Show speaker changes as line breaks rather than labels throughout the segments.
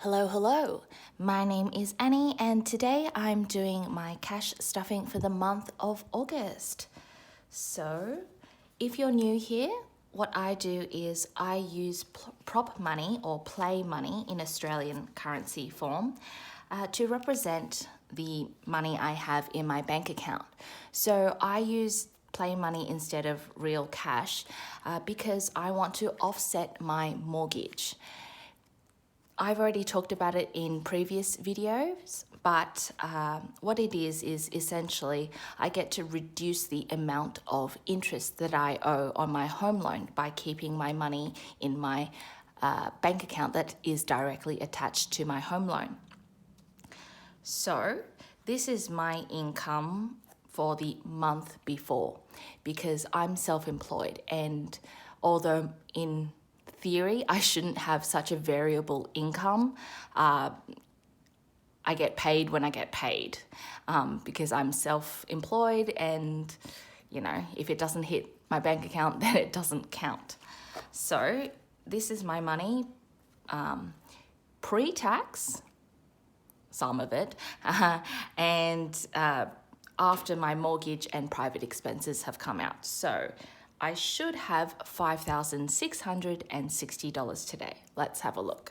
Hello. My name is Annie and today I'm doing my cash stuffing for the month of August. So, if you're new here, what I do is I use prop money or play money in Australian currency form to represent the money I have in my bank account. So I use play money instead of real cash because I want to offset my mortgage. I've already talked about it in previous videos, but what it is essentially I get to reduce the amount of interest that I owe on my home loan by keeping my money in my bank account that is directly attached to my home loan. So this is my income for the month before because I'm self-employed, and although in theory I shouldn't have such a variable income, I get paid when I get paid because I'm self-employed, and if it doesn't hit my bank account then it doesn't count. So this is my money pre-tax, some of it, and after my mortgage and private expenses have come out. So I should have $5,660 today. Let's have a look.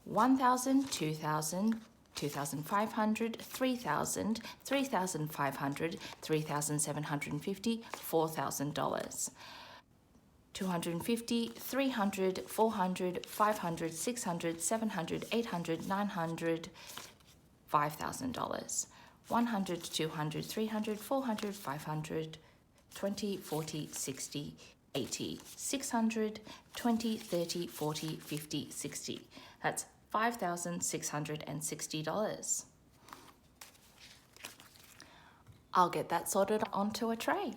1,000, 2,000, 2,500, 3,000, 3,500, 3,750, $4,000. 250, 300, 400, 500, 600, 700, 800, 900, $5,000. 100, 200, 300, 400, 500, 20, 40, 60, 80, 600, 20, 30, 40, 50, 60. That's $5,660. I'll get that sorted onto a tray.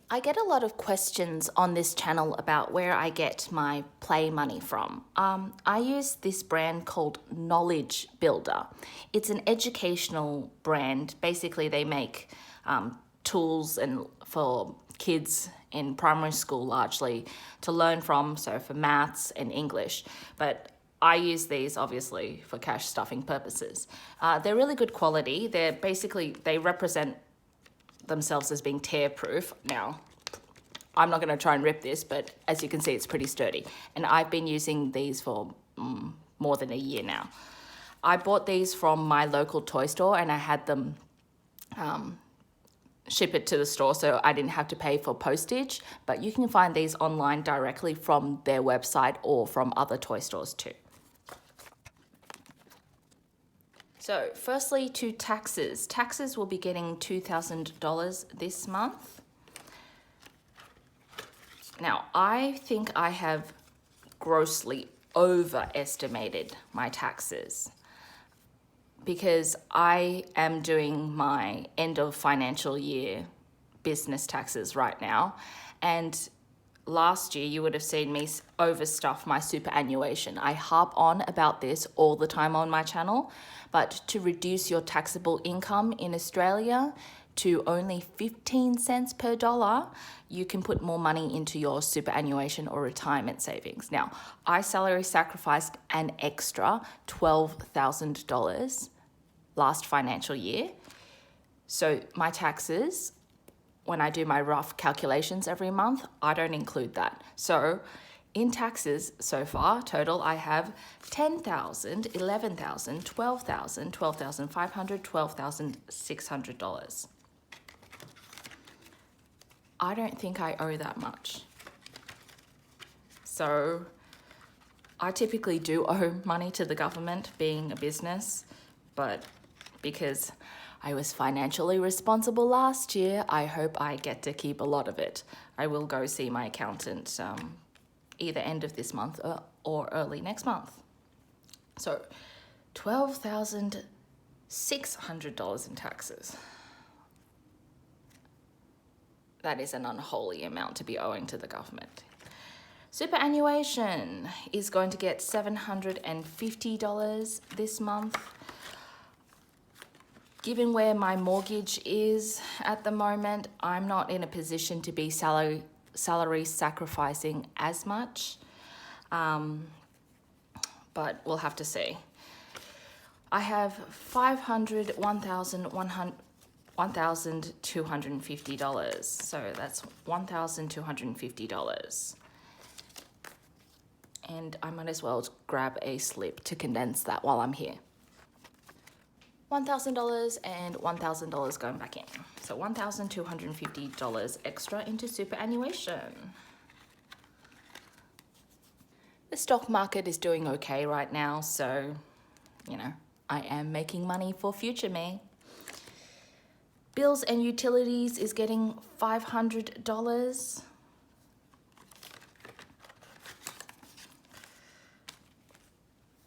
I get a lot of questions on this channel about where I get my play money from. I use this brand called Knowledge Builder. It's an educational brand. Basically, they make tools for kids in primary school largely to learn from, so for maths and English. But I use these obviously for cash stuffing purposes. They're really good quality. They represent themselves as being tear proof. Now, I'm not going to try and rip this, but as you can see, it's pretty sturdy. And I've been using these for more than a year now. I bought these from my local toy store and I had them ship it to the store, so I didn't have to pay for postage. But you can find these online directly from their website or from other toy stores too. So firstly, to taxes. Taxes will be getting $2,000 this month. Now, I think I have grossly overestimated my taxes because I am doing my end of financial year business taxes right now. And last year, you would have seen me overstuff my superannuation. I harp on about this all the time on my channel, but to reduce your taxable income in Australia to only 15 cents per dollar, you can put more money into your superannuation or retirement savings. Now, I salary sacrificed an extra $12,000 last financial year. So my taxes, when I do my rough calculations every month, I don't include that. So in taxes so far, total, I have $10,000, $11,000, $12,000, $12,500, $12,600. I don't think I owe that much. So I typically do owe money to the government being a business, but because I was financially responsible last year, I hope I get to keep a lot of it. I will go see my accountant either end of this month or early next month. So $12,600 in taxes. That is an unholy amount to be owing to the government. Superannuation is going to get $750 this month. Given where my mortgage is at the moment, I'm not in a position to be salary salary sacrificing as much, but we'll have to see. I have $1,250, so that's $1,250. And I might as well grab a slip to condense that while I'm here. $1,000 and $1,000 going back in. So $1,250 extra into superannuation. The stock market is doing okay right now, so, you know, I am making money for future me. Bills and utilities is getting $500.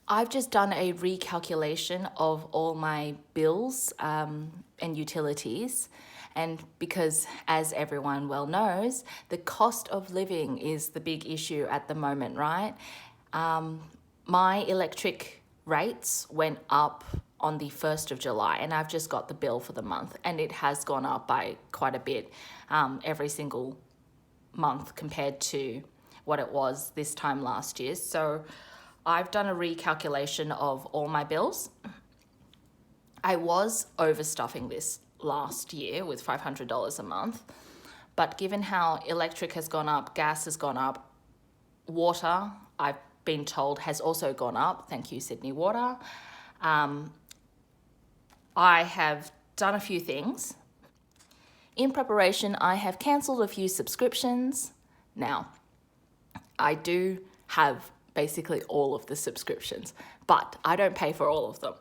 I've just done a recalculation of all my bills and utilities, and because, as everyone well knows, the cost of living is the big issue at the moment, right? My electric rates went up on the 1st of July, and I've just got the bill for the month, and it has gone up by quite a bit every single month compared to what it was this time last year. So I've done a recalculation of all my bills. I was overstuffing this last year with $500 a month, but given how electric has gone up, gas has gone up, water, I've been told, has also gone up. Thank you, Sydney Water. I have done a few things. In preparation, I have cancelled a few subscriptions. Now, I do have basically all of the subscriptions, but I don't pay for all of them.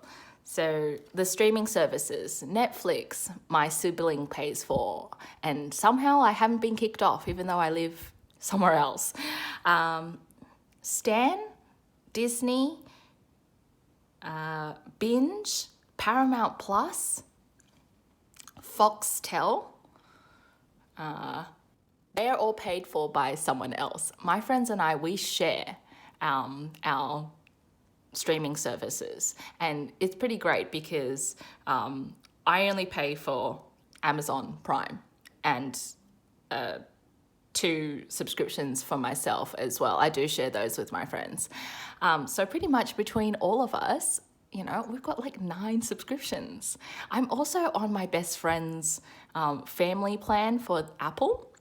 So the streaming services, Netflix, my sibling pays for, and somehow I haven't been kicked off even though I live somewhere else. Stan, Disney, Binge, Paramount Plus, Foxtel, they're all paid for by someone else. My friends and I, we share our streaming services, and it's pretty great because I only pay for Amazon Prime and 2 subscriptions for myself as well. I do share those with my friends. So pretty much between all of us, you know, we've got like 9 subscriptions. I'm also on my best friend's family plan for Apple,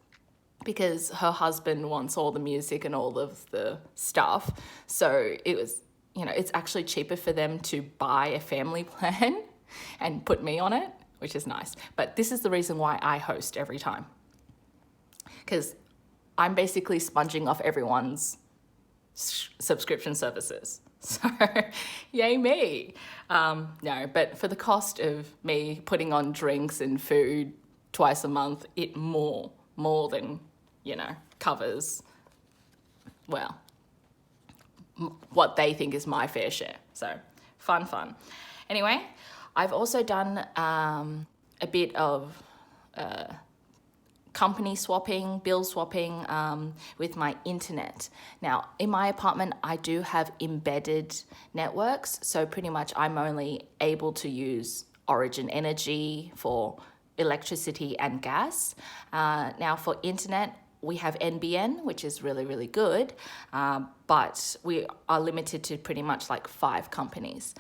because her husband wants all the music and all of the stuff. So it was, you know, it's actually cheaper for them to buy a family plan and put me on it, which is nice. But this is the reason why I host every time, because I'm basically sponging off everyone's subscription services. So yay me. No, but for the cost of me putting on drinks and food twice a month, it more than, you know, covers, well, what they think is my fair share. So fun. Anyway, I've also done a bit of company swapping, bill swapping with my internet. Now, in my apartment, I do have embedded networks, so pretty much I'm only able to use Origin Energy for electricity and gas. Now, for internet, we have NBN, which is really, really good, but we are limited to pretty much like 5 companies.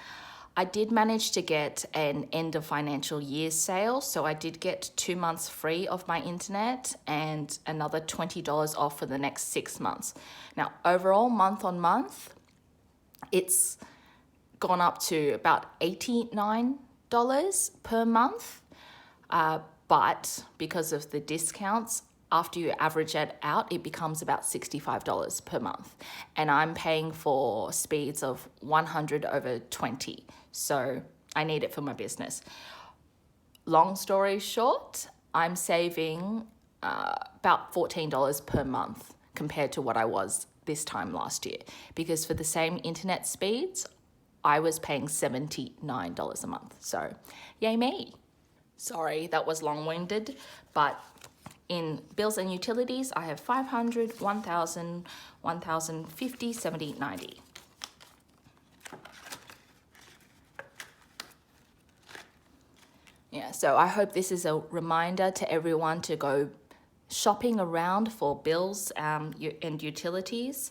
I did manage to get an end of financial year sale, so I did get 2 months free of my internet and another $20 off for the next 6 months. Now, overall, month on month, it's gone up to about $89 per month, but because of the discounts, after you average it out, it becomes about $65 per month. And I'm paying for speeds of 100 over 20. So I need it for my business. Long story short, I'm saving about $14 per month compared to what I was this time last year. Because for the same internet speeds, I was paying $79 a month. So yay me. Sorry, that was long-winded, but in bills and utilities, I have 500, 1,000, 1,050, 70, 90. Yeah, so I hope this is a reminder to everyone to go shopping around for bills and utilities.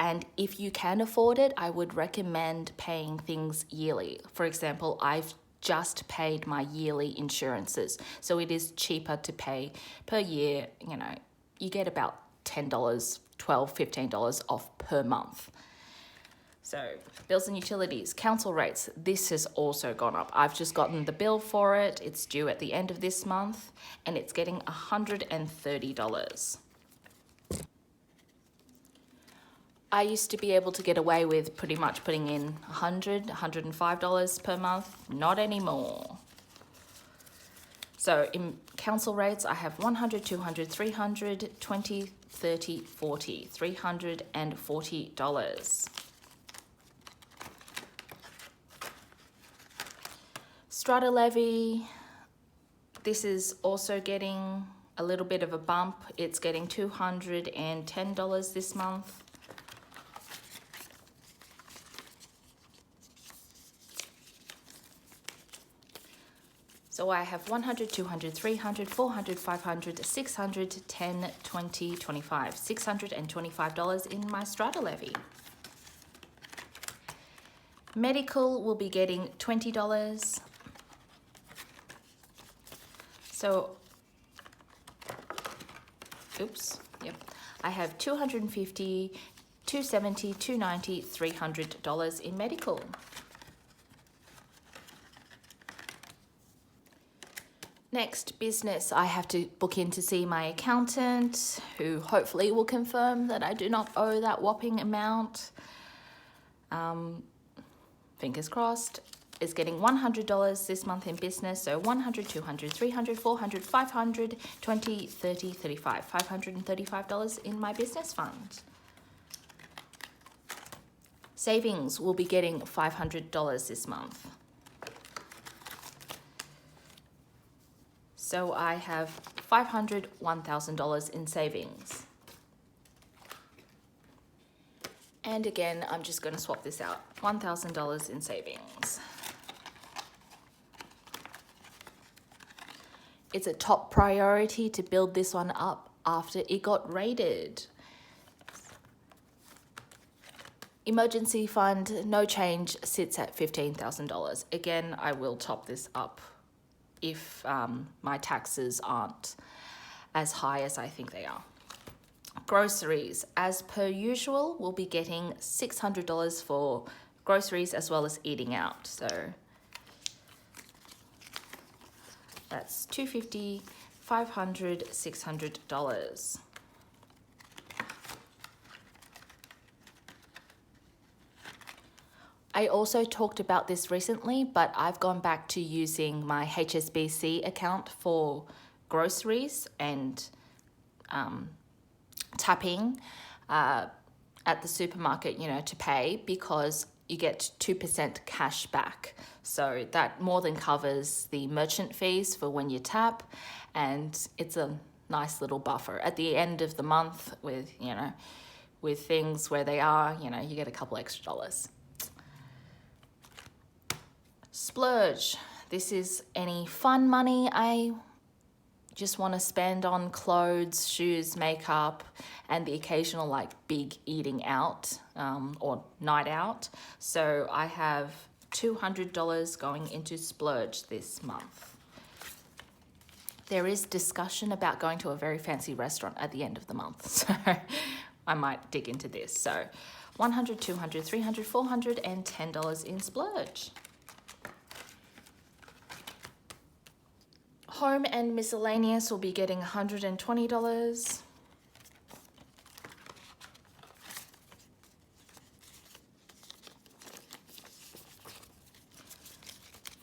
And if you can afford it, I would recommend paying things yearly. For example, I've just paid my yearly insurances. So it is cheaper to pay per year. You know, you get about $10, $12, $15 off per month. So bills and utilities, council rates, this has also gone up. I've just gotten the bill for it. It's due at the end of this month and it's getting $130. I used to be able to get away with pretty much putting in $100, $105 per month, not anymore. So in council rates, I have 100, 200, 300, 20, 30, 40, $340. Strata levy, this is also getting a little bit of a bump. It's getting $210 this month. So I have 100, 200, 300, 400, 500, 600, 10, 20, 25, $625 in my strata levy. Medical will be getting $20. So, I have 250, 270, 290, $300 in medical. Next, business. I have to book in to see my accountant, who hopefully will confirm that I do not owe that whopping amount. Fingers crossed. Is getting $100 this month in business. So 100, 200, 300, 400, 500, 20, 30, 35, $535 in my business fund. Savings will be getting $500 this month. So I have $500, $1,000 in savings. And again, I'm just going to swap this out. $1,000 in savings. It's a top priority to build this one up after it got raided. Emergency fund, no change, sits at $15,000. Again, I will top this up if my taxes aren't as high as I think they are. Groceries, as per usual, we'll be getting $600 for groceries as well as eating out. So that's $250, $500, $600. I also talked about this recently, but I've gone back to using my HSBC account for groceries and tapping at the supermarket, you know, to pay, because you get 2% cash back. So that more than covers the merchant fees for when you tap, and it's a nice little buffer at the end of the month with, you know, with things where they are, you know, you get a couple extra dollars. Splurge. This is any fun money I just want to spend on clothes, shoes, makeup, and the occasional like big eating out or night out. So I have $200 going into splurge this month. There is discussion about going to a very fancy restaurant at the end of the month, so I might dig into this. So 100, 200, 300, 400, and $10 in splurge. Home and miscellaneous will be getting $120.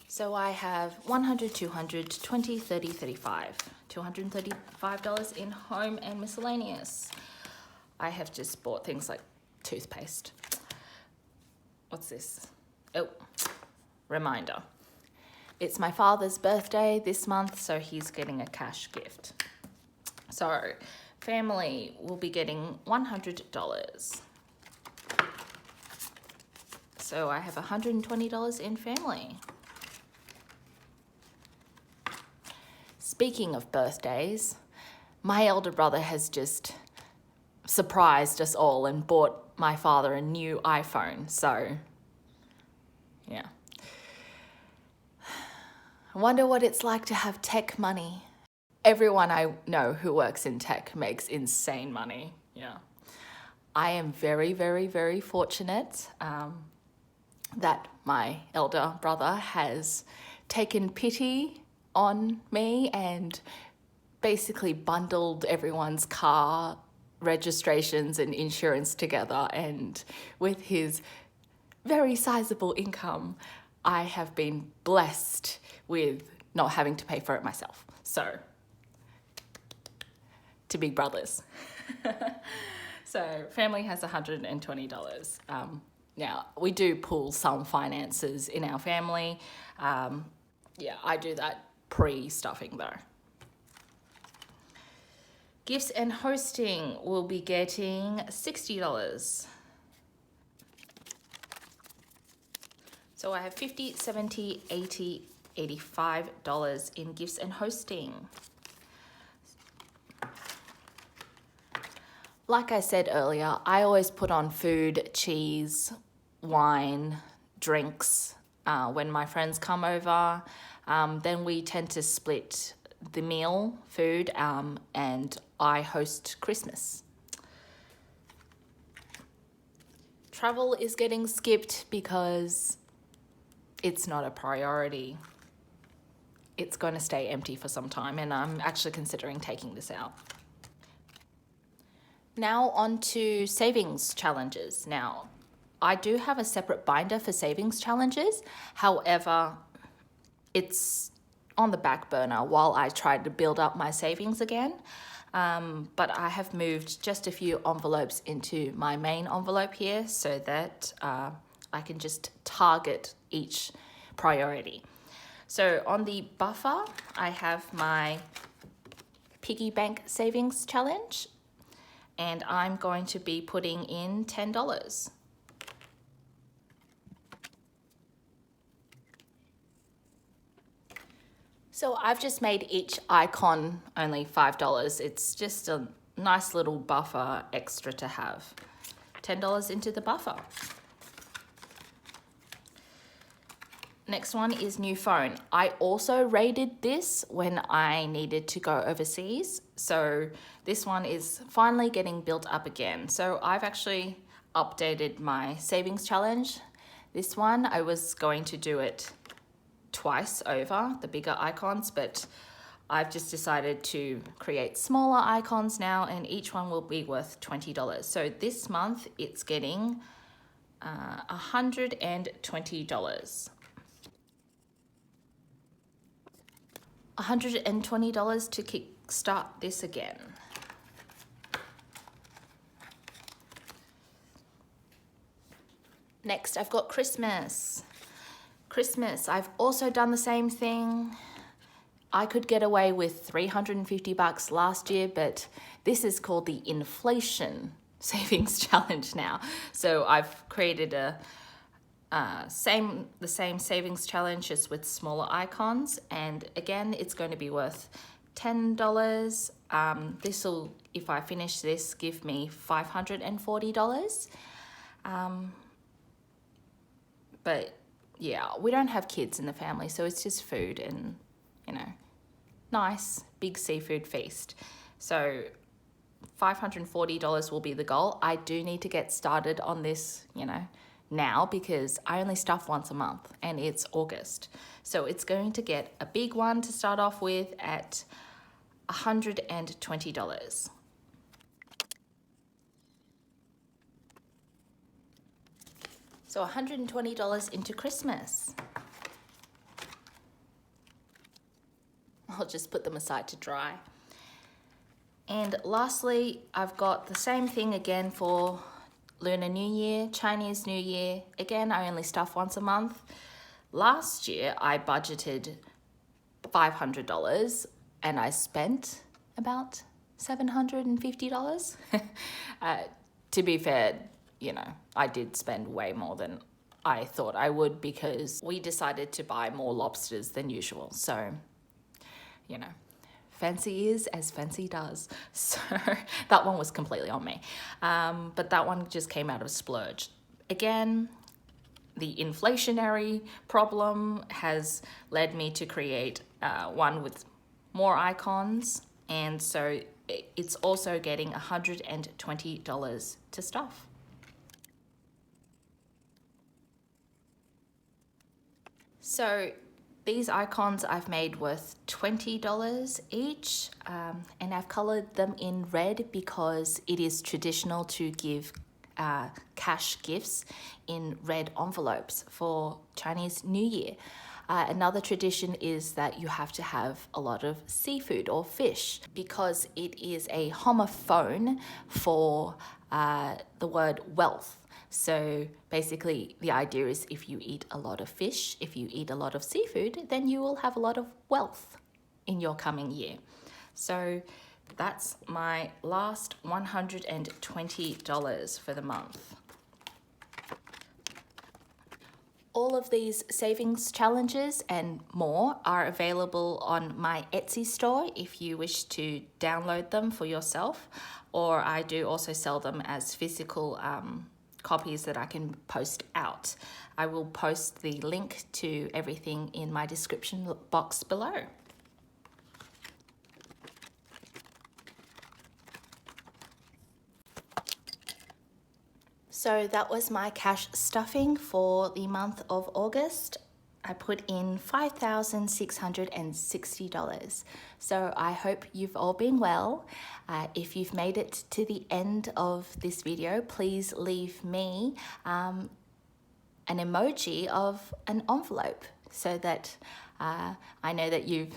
So I have 100, 200, 20, 30, 35. $235 in home and miscellaneous. I have just bought things like toothpaste. What's this? Oh, reminder. It's my father's birthday this month, so he's getting a cash gift. So family will be getting $100. So I have $120 in family. Speaking of birthdays, my elder brother has just surprised us all and bought my father a new iPhone. So, yeah. I wonder what it's like to have tech money. Everyone I know who works in tech makes insane money. Yeah. I am very, very, very fortunate that my elder brother has taken pity on me and basically bundled everyone's car registrations and insurance together, and with his very sizable income, I have been blessed with not having to pay for it myself. So, to big brothers. So, family has $120. Now, we do pool some finances in our family. Yeah, I do that pre-stuffing though. Gifts and hosting will be getting $60. So I have $50, $70, $80, $85 in gifts and hosting. Like I said earlier, I always put on food, cheese, wine, drinks when my friends come over. Then we tend to split the meal, food, and I host Christmas. Travel is getting skipped because it's not a priority. It's going to stay empty for some time, and I'm actually considering taking this out. Now on to savings challenges. Now, I do have a separate binder for savings challenges. However, it's on the back burner while I try to build up my savings again. But I have moved just a few envelopes into my main envelope here so that I can just target each priority. So on the buffer, I have my piggy bank savings challenge, and I'm going to be putting in $10. So I've just made each icon only $5. It's just a nice little buffer extra to have. $10 into the buffer. Next one is new phone. I also raided this when I needed to go overseas. So this one is finally getting built up again. So I've actually updated my savings challenge. This one, I was going to do it twice over, the bigger icons, but I've just decided to create smaller icons now, and each one will be worth $20. So this month it's getting $120. $120 to kickstart this again. Next, I've got Christmas. I've also done the same thing. I could get away with $350 last year, but this is called the inflation savings challenge now. So I've created the same savings challenge, just with smaller icons, and again it's going to be worth $10. This will, if I finish this, give me $540. But yeah, we don't have kids in the family, so it's just food and, you know, nice big seafood feast. So $540 will be the goal. I do need to get started on this, now, because I only stuff once a month and it's August. So it's going to get a big one to start off with at $120. So $120 into Christmas. I'll just put them aside to dry. And lastly, I've got the same thing again for Lunar New Year, Chinese New Year. Again, I only stuff once a month. Last year, I budgeted $500 and I spent about $750. To be fair, I did spend way more than I thought I would, because we decided to buy more lobsters than usual. So, fancy is as fancy does. So that one was completely on me. But that one just came out of splurge. Again, the inflationary problem has led me to create one with more icons. And so it's also getting $120 to stuff. So these icons I've made worth $20 each, and I've colored them in red because it is traditional to give cash gifts in red envelopes for Chinese New Year. Another tradition is that you have to have a lot of seafood or fish because it is a homophone for the word wealth. So basically the idea is if you eat a lot of fish, if you eat a lot of seafood, then you will have a lot of wealth in your coming year. So that's my last $120 for the month. All of these savings challenges and more are available on my Etsy store if you wish to download them for yourself, or I do also sell them as physical copies that I can post out. I will post the link to everything in my description box below. So that was my cash stuffing for the month of August. I put in $5,660. So I hope you've all been well. If you've made it to the end of this video, please leave me an emoji of an envelope so that I know that you've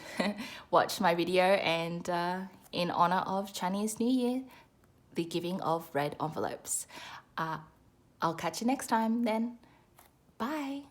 watched my video, and in honor of Chinese New Year, the giving of red envelopes. I'll catch you next time then. Bye.